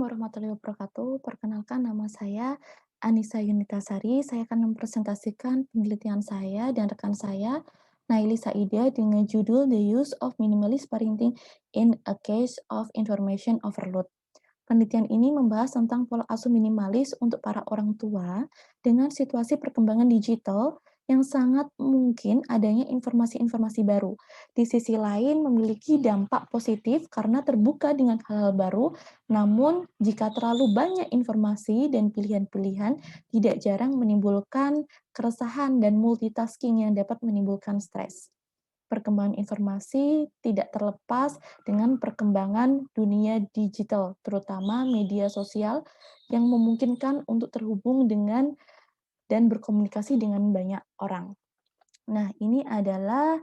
warahmatullahi wabarakatuh. Perkenalkan nama saya Anissa Yunitasari. Saya akan mempresentasikan penelitian saya dan rekan saya, Naili Saidia, dengan judul The Use of Minimalist Parenting in a Case of Information Overload. Penelitian ini membahas tentang pola asuh minimalis untuk para orang tua dengan situasi perkembangan digital yang sangat mungkin adanya informasi-informasi baru. Di sisi lain, memiliki dampak positif karena terbuka dengan hal-hal baru, namun jika terlalu banyak informasi dan pilihan-pilihan, tidak jarang menimbulkan keresahan dan multitasking yang dapat menimbulkan stres. Perkembangan informasi tidak terlepas dengan perkembangan dunia digital, terutama media sosial yang memungkinkan untuk terhubung dengan dan berkomunikasi dengan banyak orang. Nah, ini adalah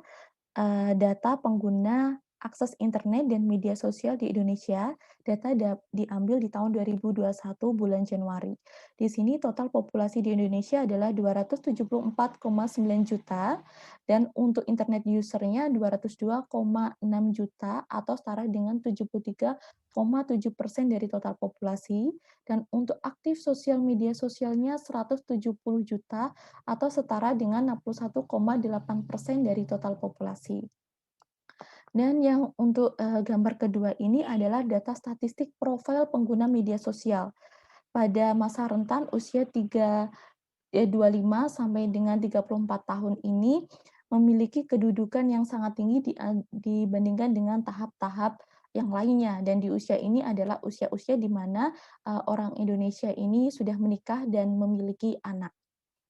data pengguna akses internet dan media sosial di Indonesia. Data diambil di tahun 2021 bulan Januari. Di sini total populasi di Indonesia adalah 274,9 juta dan untuk internet usernya 202,6 juta atau setara dengan 73,7% dari total populasi, dan untuk aktif sosial media sosialnya 170 juta atau setara dengan 61,8% dari total populasi. Dan yang untuk gambar kedua ini adalah data statistik profil pengguna media sosial. Pada masa rentan usia 25 sampai dengan 34 tahun ini memiliki kedudukan yang sangat tinggi dibandingkan dengan tahap-tahap yang lainnya. Dan di usia ini adalah usia-usia di mana orang Indonesia ini sudah menikah dan memiliki anak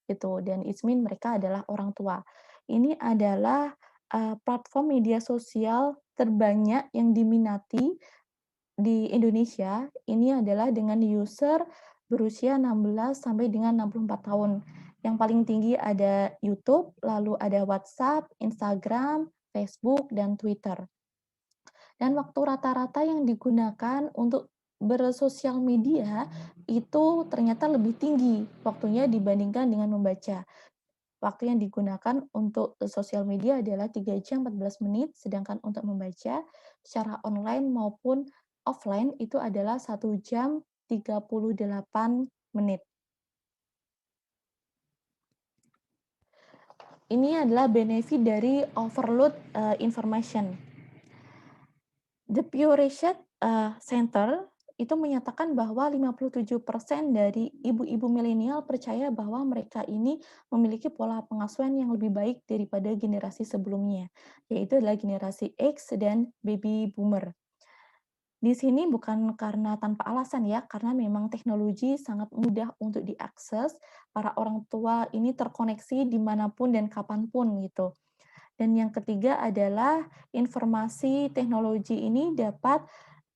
gitu, dan it mean mereka adalah orang tua. Ini adalah platform media sosial terbanyak yang diminati di Indonesia. Ini adalah dengan user berusia 16 sampai dengan 64 tahun. Yang paling tinggi ada YouTube, lalu ada WhatsApp, Instagram, Facebook, dan Twitter. Dan waktu rata-rata yang digunakan untuk bersosial media itu ternyata lebih tinggi waktunya dibandingkan dengan membaca. Waktu yang digunakan untuk sosial media adalah 3 jam 14 menit, sedangkan untuk membaca secara online maupun offline itu adalah 1 jam 38 menit. Ini adalah benefit dari overload information. The Pew Research Center itu menyatakan bahwa 57% dari ibu-ibu milenial percaya bahwa mereka ini memiliki pola pengasuhan yang lebih baik daripada generasi sebelumnya, yaitu adalah generasi X dan baby boomer. Di sini bukan karena tanpa alasan ya, karena memang teknologi sangat mudah untuk diakses, para orang tua ini terkoneksi dimanapun dan kapanpun gitu. Dan yang ketiga adalah informasi teknologi ini dapat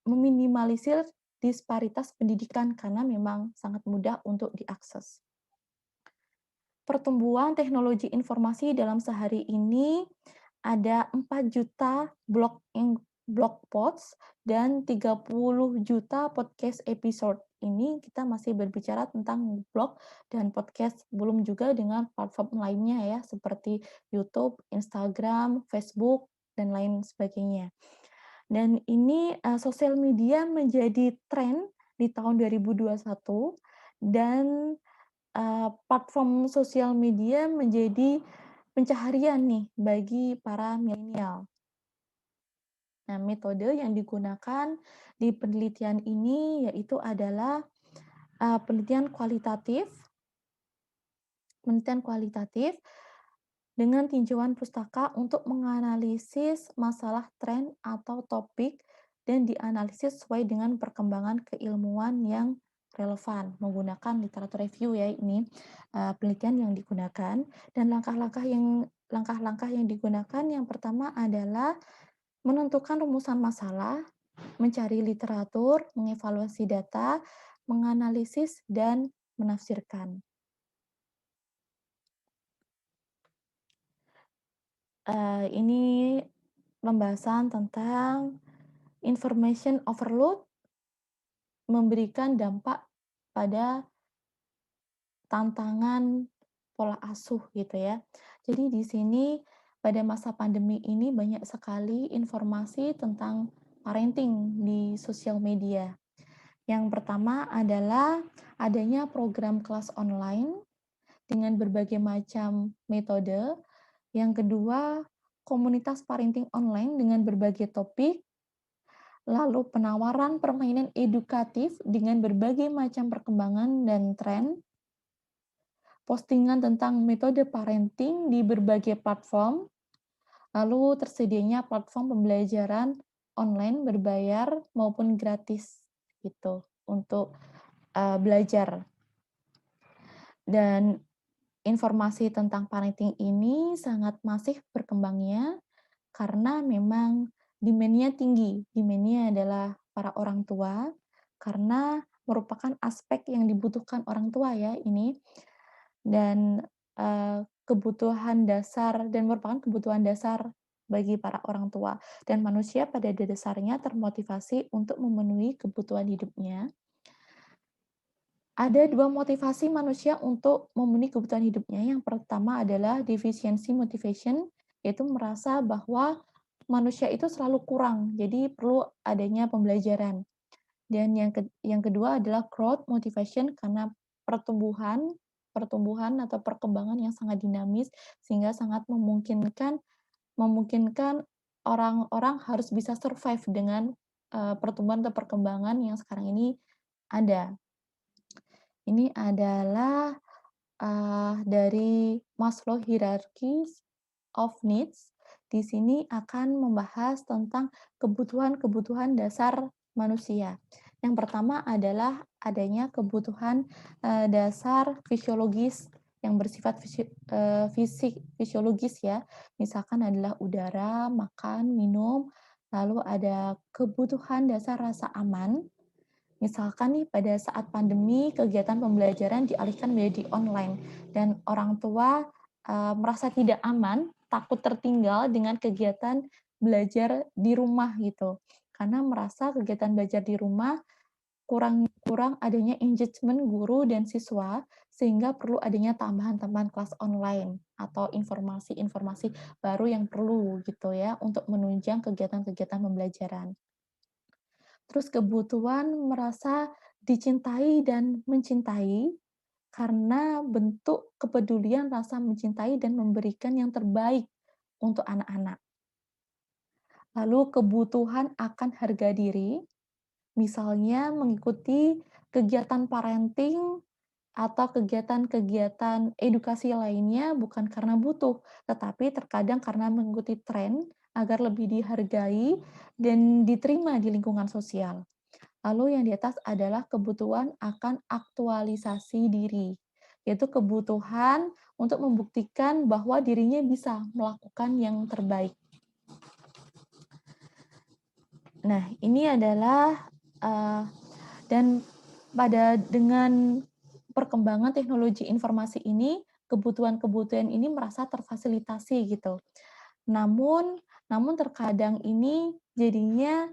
meminimalisir disparitas pendidikan karena memang sangat mudah untuk diakses. Pertumbuhan teknologi informasi dalam sehari ini ada 4 juta blog posts dan 30 juta podcast episode. Ini kita masih berbicara tentang blog dan podcast, belum juga dengan platform lainnya ya, seperti YouTube, Instagram, Facebook, dan lain sebagainya. Dan ini sosial media menjadi tren di tahun 2021 dan platform sosial media menjadi pencaharian nih bagi para milenial. Nah, metode yang digunakan di penelitian ini yaitu adalah penelitian kualitatif dengan tinjauan pustaka untuk menganalisis masalah tren atau topik dan dianalisis sesuai dengan perkembangan keilmuan yang relevan menggunakan literatur review ya ini penelitian yang digunakan. Dan langkah-langkah yang digunakan yang pertama adalah menentukan rumusan masalah, mencari literatur, mengevaluasi data, menganalisis, dan menafsirkan. Ini pembahasan tentang information overload memberikan dampak pada tantangan pola asuh gitu ya. Jadi di sini pada masa pandemi ini banyak sekali informasi tentang parenting di sosial media. Yang pertama adalah adanya program kelas online dengan berbagai macam metode. Yang kedua, komunitas parenting online dengan berbagai topik. Lalu penawaran permainan edukatif dengan berbagai macam perkembangan dan tren. Postingan tentang metode parenting di berbagai platform. Lalu tersedianya platform pembelajaran online berbayar maupun gratis gitu untuk belajar. Dan informasi tentang parenting ini sangat masif berkembangnya karena memang demand-nya tinggi. Demand-nya adalah para orang tua karena merupakan aspek yang dibutuhkan orang tua ya ini dan kebutuhan dasar dan merupakan kebutuhan dasar bagi para orang tua dan manusia pada dasarnya termotivasi untuk memenuhi kebutuhan hidupnya. Ada dua motivasi manusia untuk memenuhi kebutuhan hidupnya. Yang pertama adalah deficiency motivation, yaitu merasa bahwa manusia itu selalu kurang, jadi perlu adanya pembelajaran. Dan yang kedua adalah growth motivation karena pertumbuhan pertumbuhan atau perkembangan yang sangat dinamis sehingga sangat memungkinkan memungkinkan orang-orang harus bisa survive dengan pertumbuhan atau perkembangan yang sekarang ini ada. Ini adalah dari Maslow Hierarchy of Needs. Di sini akan membahas tentang kebutuhan-kebutuhan dasar manusia. Yang pertama adalah adanya kebutuhan dasar fisiologis yang bersifat fisik fisiologis ya. Misalkan adalah udara, makan, minum, lalu ada kebutuhan dasar rasa aman. Misalkan nih pada saat pandemi kegiatan pembelajaran dialihkan menjadi online dan orang tua merasa tidak aman, takut tertinggal dengan kegiatan belajar di rumah gitu. Karena merasa kegiatan belajar di rumah kurang kurang adanya engagement guru dan siswa sehingga perlu adanya tambahan-tambahan kelas online atau informasi-informasi baru yang perlu gitu ya untuk menunjang kegiatan-kegiatan pembelajaran. Terus kebutuhan merasa dicintai dan mencintai, karena bentuk kepedulian rasa mencintai dan memberikan yang terbaik untuk anak-anak. Lalu kebutuhan akan harga diri, misalnya mengikuti kegiatan parenting atau kegiatan-kegiatan edukasi lainnya bukan karena butuh, tetapi terkadang karena mengikuti tren agar lebih dihargai dan diterima di lingkungan sosial. Lalu yang di atas adalah kebutuhan akan aktualisasi diri, yaitu kebutuhan untuk membuktikan bahwa dirinya bisa melakukan yang terbaik. Nah, ini adalah dan dengan perkembangan teknologi informasi ini, kebutuhan-kebutuhan ini merasa terfasilitasi gitu. Namun namun terkadang ini jadinya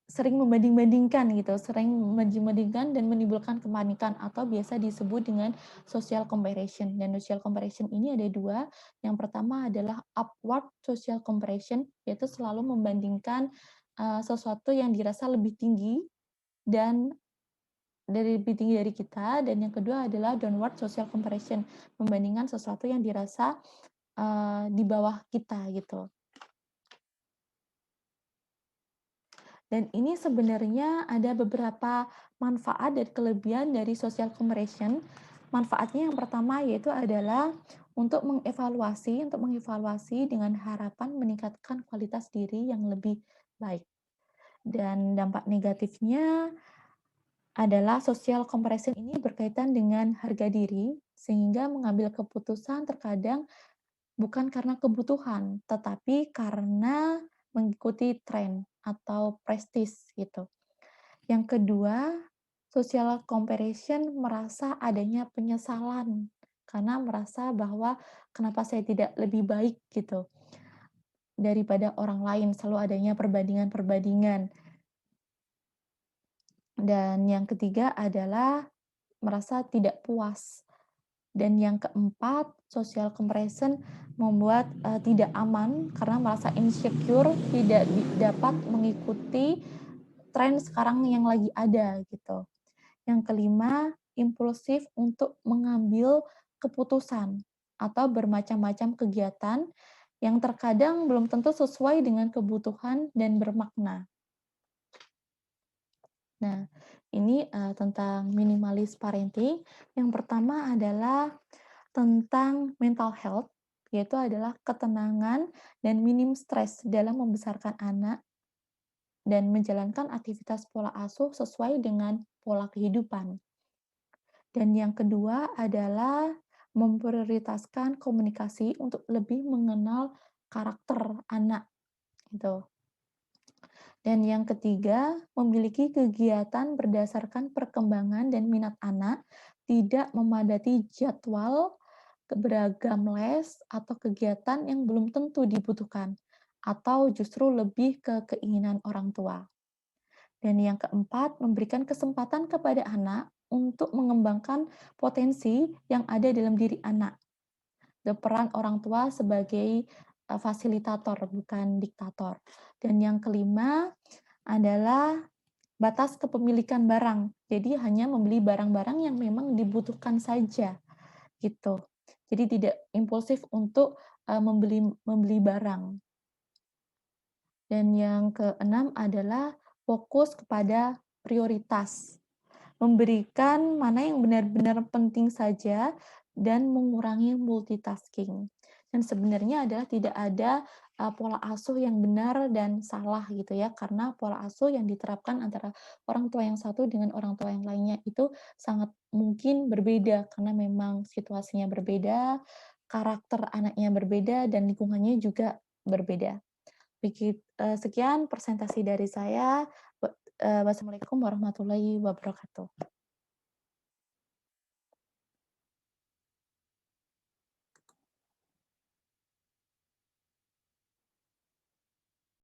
sering membanding-bandingkan gitu, sering membanding-bandingkan dan menimbulkan kepanikan atau biasa disebut dengan social comparison. Dan social comparison ini ada dua. Yang pertama adalah upward social comparison, yaitu selalu membandingkan sesuatu yang dirasa lebih tinggi dan lebih tinggi dari kita. Dan yang kedua adalah downward social comparison, membandingkan sesuatu yang dirasa di bawah kita gitu. Dan ini sebenarnya ada beberapa manfaat dan kelebihan dari social comparison. Manfaatnya yang pertama yaitu adalah untuk mengevaluasi dengan harapan meningkatkan kualitas diri yang lebih baik. Dan dampak negatifnya adalah social comparison ini berkaitan dengan harga diri, sehingga mengambil keputusan terkadang bukan karena kebutuhan, tetapi karena mengikuti tren atau prestis gitu. Yang kedua, social comparison merasa adanya penyesalan karena merasa bahwa kenapa saya tidak lebih baik gitu daripada orang lain, selalu adanya perbandingan-perbandingan. Dan yang ketiga adalah merasa tidak puas. Dan yang keempat, social comparison membuat tidak aman karena merasa insecure, tidak dapat mengikuti tren sekarang yang lagi ada gitu. Yang kelima, impulsif untuk mengambil keputusan atau bermacam-macam kegiatan yang terkadang belum tentu sesuai dengan kebutuhan dan bermakna. Nah, ini tentang minimalis parenting. Yang pertama adalah tentang mental health, yaitu adalah ketenangan dan minim stres dalam membesarkan anak dan menjalankan aktivitas pola asuh sesuai dengan pola kehidupan. Dan yang kedua adalah memprioritaskan komunikasi untuk lebih mengenal karakter anak gitu. Dan yang ketiga, memiliki kegiatan berdasarkan perkembangan dan minat anak, tidak memadati jadwal, beragam les, atau kegiatan yang belum tentu dibutuhkan, atau justru lebih ke keinginan orang tua. Dan yang keempat, memberikan kesempatan kepada anak untuk mengembangkan potensi yang ada dalam diri anak. Peran orang tua sebagai fasilitator, bukan diktator. Dan yang kelima adalah batas kepemilikan barang. Jadi hanya membeli barang-barang yang memang dibutuhkan saja, gitu. Jadi tidak impulsif untuk membeli membeli barang. Dan yang keenam adalah fokus kepada prioritas. Memberikan mana yang benar-benar penting saja dan mengurangi multitasking. Dan sebenarnya adalah tidak ada pola asuh yang benar dan salah gitu ya, karena pola asuh yang diterapkan antara orang tua yang satu dengan orang tua yang lainnya itu sangat mungkin berbeda karena memang situasinya berbeda, karakter anaknya berbeda dan lingkungannya juga berbeda. Sekian presentasi dari saya. Wassalamualaikum warahmatullahi wabarakatuh.